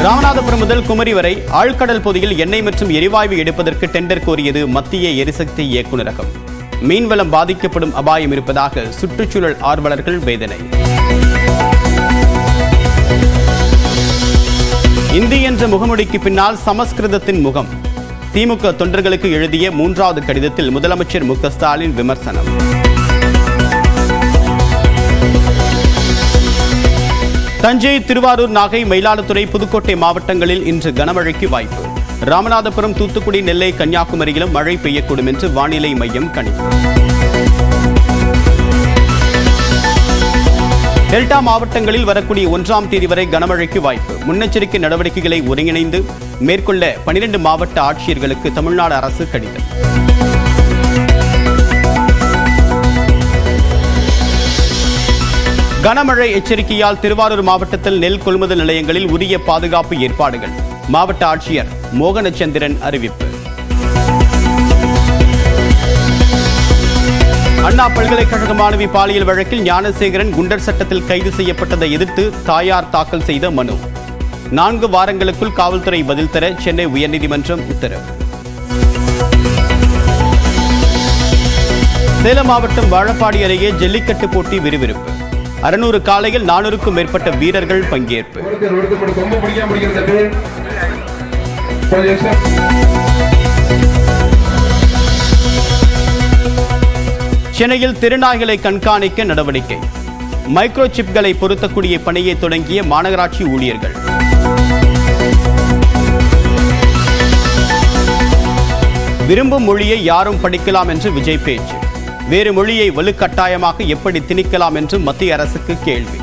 ராமநாதபுரம் முதல் குமரி வரை ஆழ்கடல் பகுதியில் எண்ணெய் மற்றும் எரிவாயு எடுப்பதற்கு டெண்டர் கோரியது மத்திய எரிசக்தி இயக்குநரகம். மீன்வளம் பாதிக்கப்படும் அபாயம் இருப்பதாக சுற்றுச்சூழல் ஆர்வலர்கள் வேதனை. இந்தி என்ற முகமொழிக்கு பின்னால் சமஸ்கிருதத்தின் முகம். திமுக தொண்டர்களுக்கு எழுதிய 3வது கடிதத்தில் முதலமைச்சர் மு க ஸ்டாலின் விமர்சனம். தஞ்சை, திருவாரூர், நாகை, மயிலாடுதுறை, புதுக்கோட்டை மாவட்டங்களில் இன்று கனமழைக்கு வாய்ப்பு. ராமநாதபுரம், தூத்துக்குடி, நெல்லை, கன்னியாகுமரியிலும் மழை பெய்யக்கூடும் என்று வானிலை மையம் கணிப்பு. டெல்டா மாவட்டங்களில் வரக்கூடிய 1ஆம் தேதி வரை கனமழைக்கு வாய்ப்பு. முன்னெச்சரிக்கை நடவடிக்கைகளை ஒருங்கிணைந்து மேற்கொள்ள 12 மாவட்ட ஆட்சியர்களுக்கு தமிழ்நாடு அரசு கடிதம். கனமழை எச்சரிக்கையால் திருவாரூர் மாவட்டத்தில் நெல் கொள்முதல் நிலையங்களில் உரிய பாதுகாப்பு ஏற்பாடுகள். மாவட்ட ஆட்சியர் மோகனச்சந்திரன் அறிவிப்பு. அண்ணா பல்கலைக்கழக மாணவி பாலியல் வழக்கில் ஞானசேகரன் குண்டர் சட்டத்தில் கைது செய்யப்பட்டதை எதிர்த்து தாயார் தாக்கல் செய்த மனு. 4 வாரங்களுக்குள் காவல்துறை பதில் தர சென்னை உயர்நீதிமன்றம் உத்தரவு. சேலம் மாவட்டம் வாழப்பாடி அருகே ஜல்லிக்கட்டு போட்டி விறுவிறுப்பு. 600 காளையில் 400க்கும் மேற்பட்ட வீரர்கள் பங்கேற்பு. சென்னையில் திருநாய்களை கண்காணிக்க நடவடிக்கை. மைக்ரோ சிப்களை பொருத்தக்கூடிய பணியை தொடங்கிய மாநகராட்சி ஊழியர்கள். விரும்பும் மொழியை யாரும் படிக்கலாம் என்று விஜய் பேச்சு. வேறு மொழியை வலுக்கட்டாயமாக எப்படி திணிக்கலாம் என்று மத்திய அரசுக்கு கேள்வி.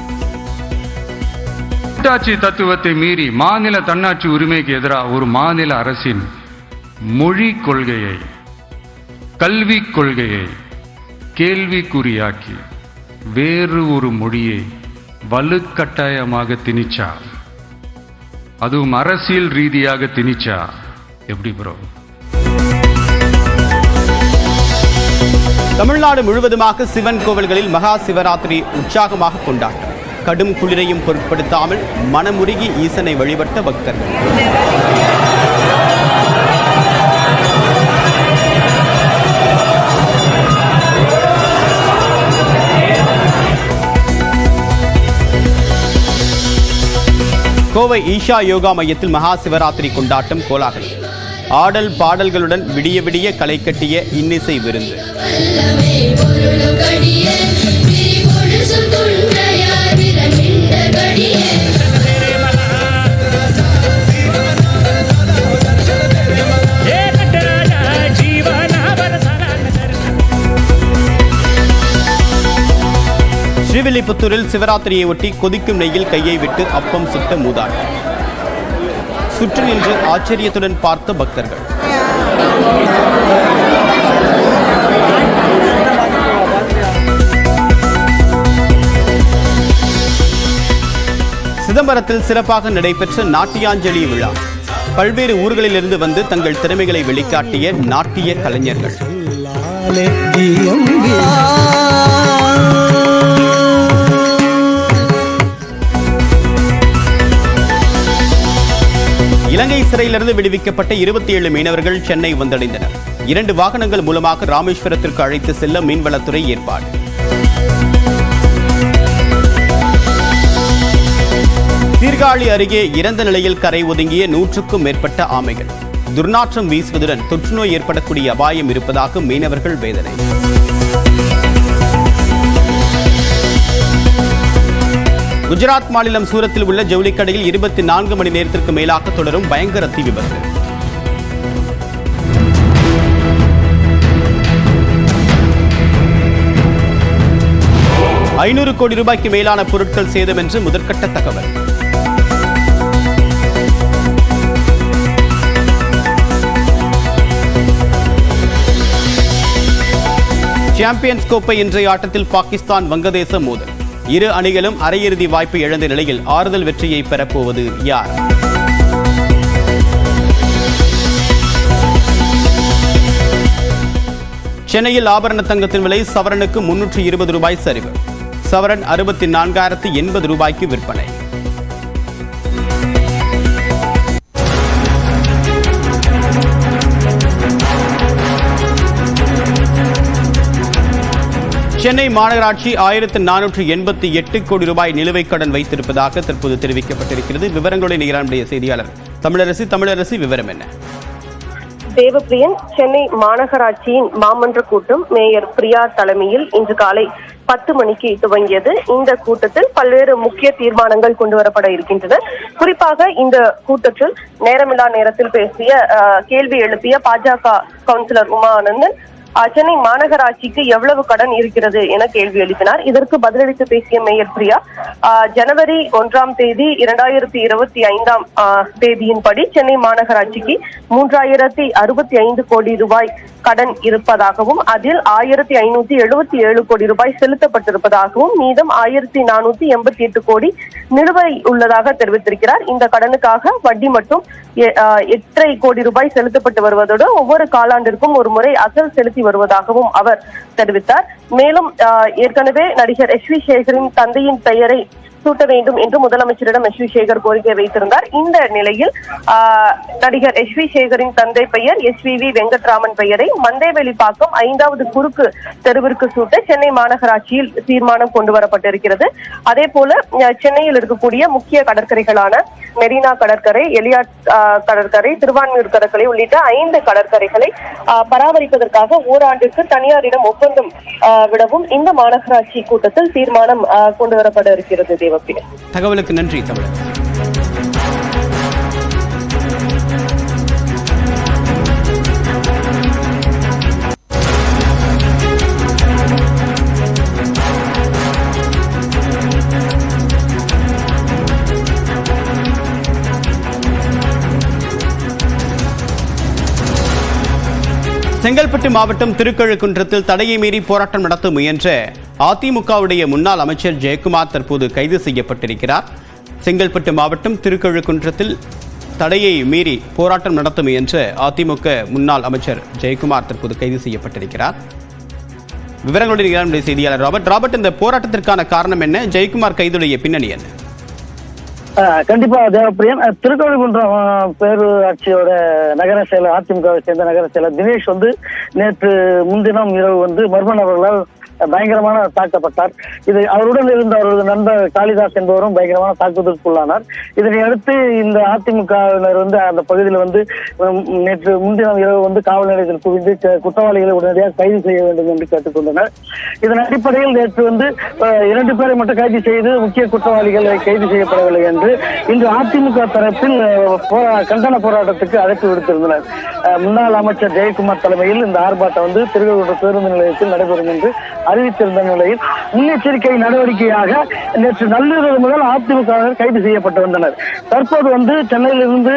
கூட்டாட்சி தத்துவத்தை மீறி மாநில தன்னாட்சி உரிமைக்கு எதிராக ஒரு மாநில அரசின் மொழி கொள்கையை, கல்விக் கொள்கையை கேள்விக்குறியாக்கி வேறு ஒரு மொழியை வலுக்கட்டாயமாக திணிச்சா, அதுவும் அரசியல் ரீதியாக திணிச்சா எப்படி ப்ரோ? தமிழ்நாடு முழுவதுமாக சிவன் கோவில்களில் மகா சிவராத்திரி உற்சாகமாக கொண்டாட்டம். கடும் குளிரையும் பொருட்படுத்தாமல் மனமுருகி ஈசனை வழிபட்ட பக்தர்கள். கோவை ஈஷா யோகா மையத்தில் மகா சிவராத்திரி கொண்டாட்டம் கோலாகலம். ஆடல் பாடல்களுடன் விடிய விடிய களை கட்டிய இன்னிசை விருந்து. ஸ்ரீவில்லிபுத்தூரில் சிவராத்திரியை ஒட்டி கொதிக்கும் நெய்யில் கையை விட்டு அப்பம் சுட்ட மூதாட்டி. சுற்றி நின்று ஆச்சரியத்துடன் பார்த்த பக்தர்கள். சிதம்பரத்தில் சிறப்பாக நடைபெற்ற நாட்டியாஞ்சலி விழா. பல்வேறு ஊர்களிலிருந்து வந்து தங்கள் திறமைகளை வெளிக்காட்டிய நாட்டிய கலைஞர்கள். இலங்கை சிறையிலிருந்து விடுவிக்கப்பட்ட 27 மீனவர்கள் சென்னை வந்தடைந்தனர். 2 வாகனங்கள் மூலமாக ராமேஸ்வரத்திற்கு அழைத்து செல்ல மீன்வளத்துறை ஏற்பாடு. சீர்காழி அருகே இறந்த நிலையில் கரை ஒதுங்கிய 100க்கும் மேற்பட்ட ஆமைகள். துர்நாற்றம் வீசுவதுடன் தொற்றுநோய் ஏற்படக்கூடிய அபாயம் இருப்பதாக மீனவர்கள் வேதனை. குஜராத் மாநிலம் சூரத்தில் உள்ள ஜவுளிக்கடையில் 24 மணி நேரத்திற்கு மேலாக தொடரும் பயங்கர தீ விபத்து. ₹500 கோடி மேலான பொருட்கள் சேதம் என்று முதற்கட்ட தகவல். சாம்பியன்ஸ் கோப்பை இன்றைய ஆட்டத்தில் பாகிஸ்தான் வங்கதேசம் மோதல். இரு அணிகளும் அரையிறுதி வாய்ப்பை இழந்த நிலையில் ஆறுதல் வெற்றியை பெறப்போவது யார்? சென்னையில் ஆபரண தங்கத்தின் விலை சவரனுக்கு ₹320 சரிவு. சவரன் 64,080 ரூபாய்க்கு விற்பனை. சென்னை மாநகராட்சி 1488 கோடி ரூபாய் நிலுவைக் கடன் வைத்திருப்பதாக தற்போது தெரிவிக்கப்பட்டிருக்கிறது. விவரங்களுடைய நிகரானுடைய செய்தியாளர் தமிழரசி விவரம் என்ன? தேவப்பிரியன், சென்னை மாநகராட்சியின் மாமன்ற கூட்டம் மேயர் பிரியா தலைமையில் இன்று காலை 10 மணிக்கு துவங்கியது. இந்த கூட்டத்தில் பல்வேறு முக்கிய தீர்மானங்கள் கொண்டு வரப்பட இருக்கின்றன. குறிப்பாக இந்த கூட்டத்தில் நேரமில்லா நேரத்தில் கேள்வி எழுப்பிய பாஜக கவுன்சிலர் உமா ஆனந்தன் சென்னை மாநகராட்சிக்கு எவ்வளவு கடன் இருக்கிறது என கேள்வி எழுப்பினார். இதற்கு பதிலளித்து பேசிய மேயர் பிரியா, ஜனவரி 1ஆம் தேதி 2025ஆம் தேதியின்படி சென்னை மாநகராட்சிக்கு 3065 கோடி ரூபாய் கடன் இருப்பதாகவும் அதில் 1577 கோடி ரூபாய் செலுத்தப்பட்டிருப்பதாகவும் மீதம் 1488 கோடி நிலுவை உள்ளதாக தெரிவித்திருக்கிறார். இந்த கடனுக்காக வட்டி மட்டும் 8.5 கோடி ரூபாய் செலுத்தப்பட்டு வருவதோடு ஒவ்வொரு காலாண்டிற்கும் ஒரு முறை அசல் செலுத்தி வருவதாகவும் அவர் தெரிவித்தார். மேலும் ஏற்கனவே நடிகர் எஸ் வி சேகரின் தந்தையின் பெயரை சூட்ட வேண்டும் என்று முதலமைச்சரிடம் எஸ் வி சேகர் கோரிக்கை வைத்திருந்தார். இந்த நிலையில் நடிகர் எஸ் வி சேகரின் தந்தை பெயர் SVV வெங்கட்ராமன் பெயரை மந்தேவெளிப்பாக்கம் 5வது குறுக்கு தெருவிற்கு சூட்ட சென்னை மாநகராட்சியில் தீர்மானம் கொண்டு வரப்பட்டிருக்கிறது. அதே போல சென்னையில் இருக்கக்கூடிய முக்கிய கடற்கரைகளான மெரினா கடற்கரை, எலியாட் கடற்கரை, திருவான்மியூர் கடற்கரை உள்ளிட்ட 5 கடற்கரைகளை பராமரிப்பதற்காக ஓராண்டிற்கு தனியாரிடம் ஒப்பந்தம் விடவும் இந்த மாநகராட்சி கூட்டத்தில் தீர்மானம் கொண்டு வரப்பட இருக்கிறது. தகவலுக்கு நன்றி தமிழ். செங்கல்பட்டு மாவட்டம் திருக்கழுக்குன்றத்தில் தடையை மீறி போராட்டம் நடத்த முயன்ற அதிமுகவுடைய முன்னாள் அமைச்சர் ஜெயக்குமார் தற்போது கைது செய்யப்பட்டிருக்கிறார். செங்கல்பட்டு மாவட்டம் திருக்கழுக்குன்றத்தில் தடையை மீறி போராட்டம் நடத்த முயன்ற அதிமுக முன்னாள் அமைச்சர் ஜெயக்குமார் தற்போது கைது செய்யப்பட்டிருக்கிறார். விவரங்களுடைய செய்தியாளர் ராபர்ட், இந்த போராட்டத்திற்கான காரணம் என்ன? ஜெயக்குமார் கைதுடைய பின்னணி என்ன? கண்டிப்பா தேவப்பிரியன், திருக்கழுக்குன்றம் பேரூராட்சியோட நகர செயலர், அதிமுகவை சேர்ந்த நகர செயலர் தினேஷ் நேற்று முன்தினம் இரவு மர்ம நபர்களால் பயங்கரமான தாக்கப்பட்டார். இது அவருடன் இருந்த அவரது நண்பர் காளிதாஸ் என்பவரும் பயங்கரமான தாக்குதலுக்குள்ளானார். இதனை அடுத்து இந்த அதிமுகவினர் அந்த பகுதியில் நேற்று முன்தினம் இரவு காவல் நிலையத்தில் குவிந்து குற்றவாளிகளை உடனடியாக கைது செய்ய வேண்டும் என்று கேட்டுக்கொண்டனர். இதன் அடிப்படையில் நேற்று 2 பேரை மட்டும் கைது செய்து முக்கிய குற்றவாளிகள் கைது செய்யப்படவில்லை என்று இன்று அதிமுக தரப்பில் கண்டன போராட்டத்துக்கு அழைப்பு விடுத்திருந்தனர். முன்னாள் அமைச்சர் ஜெயக்குமார் தலைமையில் இந்த ஆர்ப்பாட்டம் திருக்கழுக்குன்றம் பேருந்து நிலையத்தில் நடைபெறும் என்று அறிவித்திருந்த நிலையில் முன்னெச்சரிக்கை நடவடிக்கையாக நேற்று நள்ளிரவு முதல் அதிமுகவினர் கைது செய்யப்பட்டு வந்தனர். தற்போது சென்னையிலிருந்து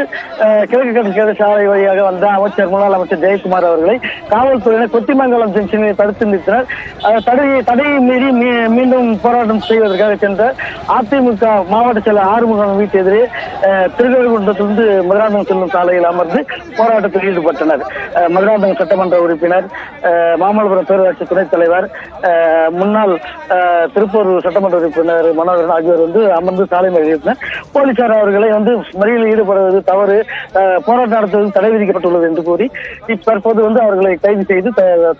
கிழக்கு கடற்கரை சாலை வழியாக வந்த முன்னாள் அமைச்சர் ஜெயக்குமார் அவர்களை காவல்துறையினர் கொத்திமங்கலம் ஜங்ஷனில் தடுத்து நிறுத்தினர். தடையை மீறி மீண்டும் போராட்டம் செய்வதற்காக சென்ற அதிமுக மாவட்ட செயலர் ஆறுமுகம் வீட்டு எதிரே திருக்கழுக்குன்றத்திலிருந்து மதுராந்தகம் செல்லும் சாலையில் அமர்ந்து போராட்டத்தில் ஈடுபட்டனர். மதுராந்தகம் சட்டமன்ற உறுப்பினர், மாமல்லபுரம் பேரூராட்சி துணைத் தலைவர், முன்னாள் திருப்பூர் சட்டமன்ற உறுப்பினர் மனோகரன் ஆகியோர் அமர்ந்து சாலை மறியலிட்டனர். போலீசார் அவர்களை மறியலில் ஈடுபடுவது தவறு, போராட்டம் நடத்துவது தடை விதிக்கப்பட்டுள்ளது என்று கூறி தற்போது அவர்களை கைது செய்து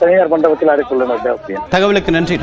தனியார் மண்டபத்தில் அடைத்துள்ளனர். தகவலுக்கு நன்றி.